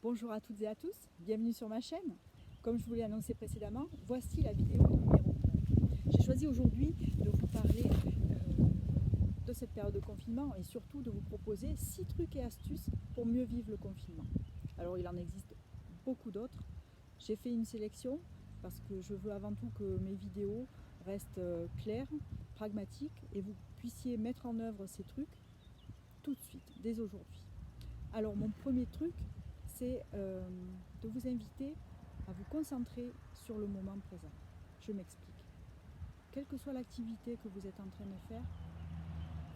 Bonjour à toutes et à tous, bienvenue sur ma chaîne. Comme je vous l'ai annoncé précédemment, voici la vidéo numéro 1. J'ai choisi aujourd'hui de vous parler de cette période de confinement et surtout de vous proposer 6 trucs et astuces pour mieux vivre le confinement. Alors il en existe beaucoup d'autres. J'ai fait une sélection parce que je veux avant tout que mes vidéos restent claires, pragmatiques et vous puissiez mettre en œuvre ces trucs tout de suite, dès aujourd'hui. Alors mon premier truc, c'est de vous inviter à vous concentrer sur le moment présent. Je m'explique. Quelle que soit l'activité que vous êtes en train de faire,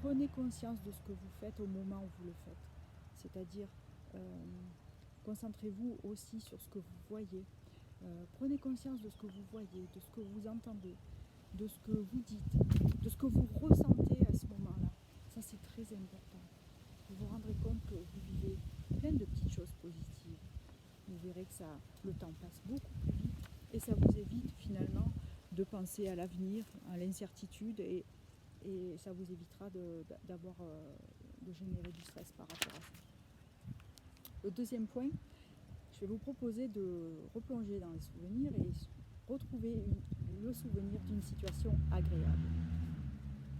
prenez conscience de ce que vous faites au moment où vous le faites. C'est-à-dire, concentrez-vous aussi sur ce que vous voyez. Prenez conscience de ce que vous voyez, de ce que vous entendez, de ce que vous dites, de ce que vous ressentez à ce moment-là. Ça, c'est très important. Vous vous rendrez compte que vous vivez plein de petites choses positives. Vous verrez que le temps passe beaucoup plus vite et ça vous évite finalement de penser à l'avenir, à l'incertitude et ça vous évitera de générer du stress par rapport à ça. Le deuxième point, je vais vous proposer de replonger dans les souvenirs et retrouver le souvenir d'une situation agréable.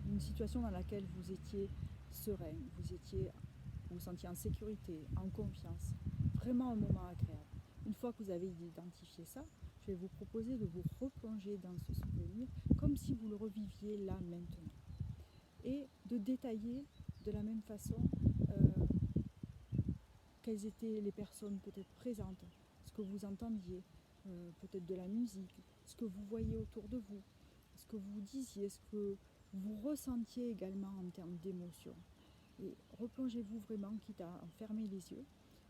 Une situation dans laquelle vous étiez serein, vous vous sentiez en sécurité, en confiance, vraiment un moment agréable. Une fois que vous avez identifié ça, je vais vous proposer de vous replonger dans ce souvenir comme si vous le reviviez là maintenant. Et de détailler de la même façon quelles étaient les personnes peut-être présentes, ce que vous entendiez, peut-être de la musique, ce que vous voyez autour de vous, ce que vous disiez, ce que vous ressentiez également en termes d'émotion. Et replongez-vous vraiment, quitte à fermer les yeux.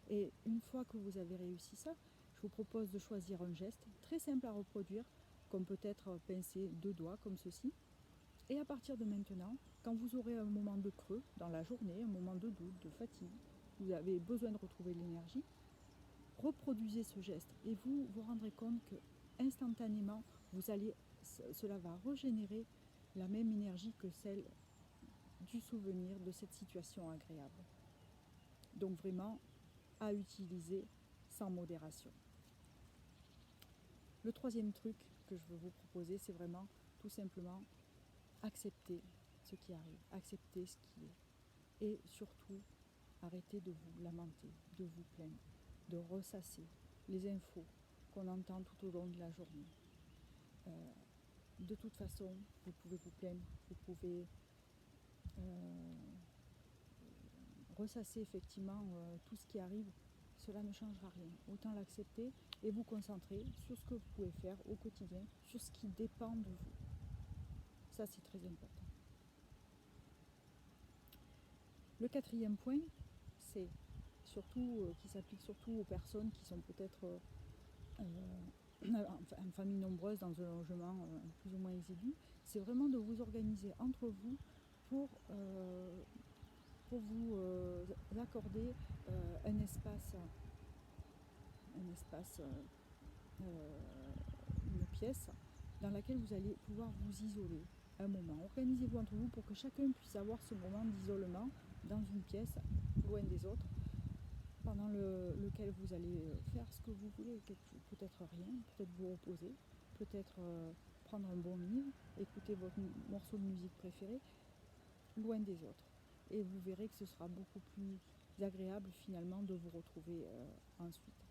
Et une fois que vous avez réussi ça, je vous propose de choisir un geste très simple à reproduire, comme peut-être pincer 2 doigts comme ceci. Et à partir de maintenant, quand vous aurez un moment de creux dans la journée, un moment de doute, de fatigue, vous avez besoin de retrouver de l'énergie, reproduisez ce geste et vous vous rendrez compte que instantanément, cela va régénérer la même énergie que celle du souvenir de cette situation agréable. Donc vraiment à utiliser sans modération. Le troisième truc que je veux vous proposer, c'est vraiment tout simplement accepter ce qui arrive, accepter ce qui est. Et surtout, arrêtez de vous lamenter, de vous plaindre, de ressasser les infos qu'on entend tout au long de la journée. De toute façon, vous pouvez vous plaindre, vous pouvez ressasser effectivement tout ce qui arrive, cela ne changera rien. Autant l'accepter et vous concentrer sur ce que vous pouvez faire au quotidien, sur ce qui dépend de vous. Ça, c'est très important. Le quatrième point, c'est surtout qui s'applique surtout aux personnes qui sont peut-être en famille nombreuse dans un logement plus ou moins exigu, c'est vraiment de vous organiser entre vous pour vous accorder un espace, une pièce dans laquelle vous allez pouvoir vous isoler un moment. Organisez-vous entre vous pour que chacun puisse avoir ce moment d'isolement dans une pièce, loin des autres, pendant lequel vous allez faire ce que vous voulez, peut-être rien, peut-être vous reposer, peut-être prendre un bon livre, écouter votre morceau de musique préféré, loin des autres. Et vous verrez que ce sera beaucoup plus agréable finalement de vous retrouver ensuite.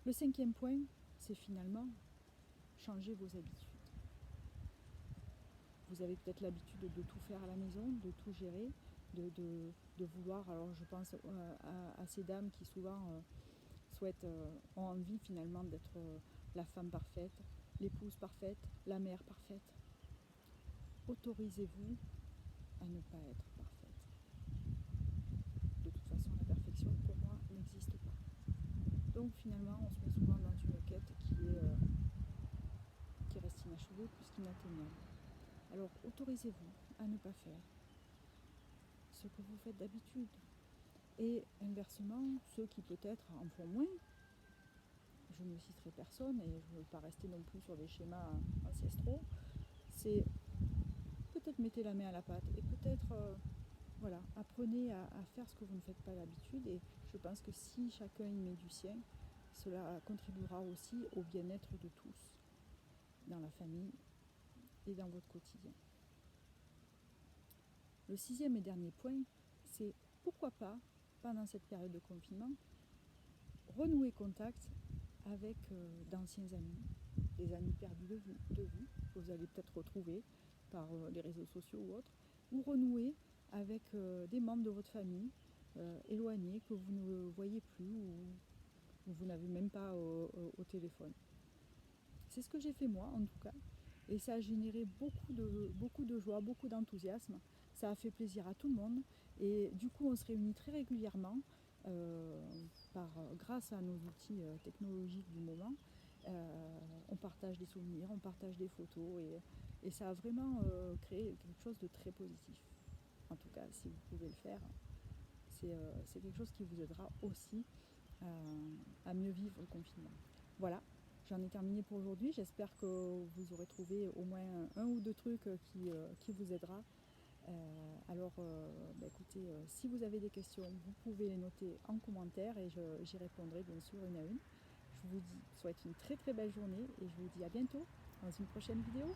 Le cinquième point, c'est finalement changer vos habitudes. Vous avez peut-être l'habitude de tout faire à la maison, de tout gérer, de vouloir, alors je pense à ces dames qui souvent ont envie finalement d'être la femme parfaite, l'épouse parfaite, la mère parfaite. Autorisez-vous à ne pas être parfaite. De toute façon, la perfection pour moi n'existe pas. Donc finalement, on se met souvent dans une quête qui reste inachevée puisqu'inatteignable. Alors autorisez-vous à ne pas faire ce que vous faites d'habitude. Et inversement, ceux qui peut-être en font moins, je ne citerai personne et je ne veux pas rester non plus sur des schémas ancestraux, c'est peut-être mettez la main à la pâte et peut-être apprenez à faire ce que vous ne faites pas d'habitude et Je pense que si chacun y met du sien, cela contribuera aussi au bien-être de tous, dans la famille et dans votre quotidien. Le 6e et dernier point, c'est pourquoi pas, pendant cette période de confinement, renouer contact avec d'anciens amis, des amis perdus de vue, que vous allez peut-être retrouver par les réseaux sociaux ou autres, ou renouer avec des membres de votre famille éloignés que vous ne voyez plus ou vous n'avez même pas au téléphone. C'est ce que j'ai fait moi en tout cas, et ça a généré beaucoup de joie, beaucoup d'enthousiasme. Ça a fait plaisir à tout le monde, et du coup on se réunit très régulièrement grâce à nos outils technologiques du moment. On partage des souvenirs, on partage des photos, et ça a vraiment créé quelque chose de très positif. En tout cas, si vous pouvez le faire, c'est quelque chose qui vous aidera aussi à mieux vivre le confinement. Voilà, j'en ai terminé pour aujourd'hui. J'espère que vous aurez trouvé au moins un ou deux trucs qui vous aidera. Écoutez, si vous avez des questions, vous pouvez les noter en commentaire et j'y répondrai bien sûr une à une. Je vous souhaite une très très belle journée et je vous dis à bientôt dans une prochaine vidéo.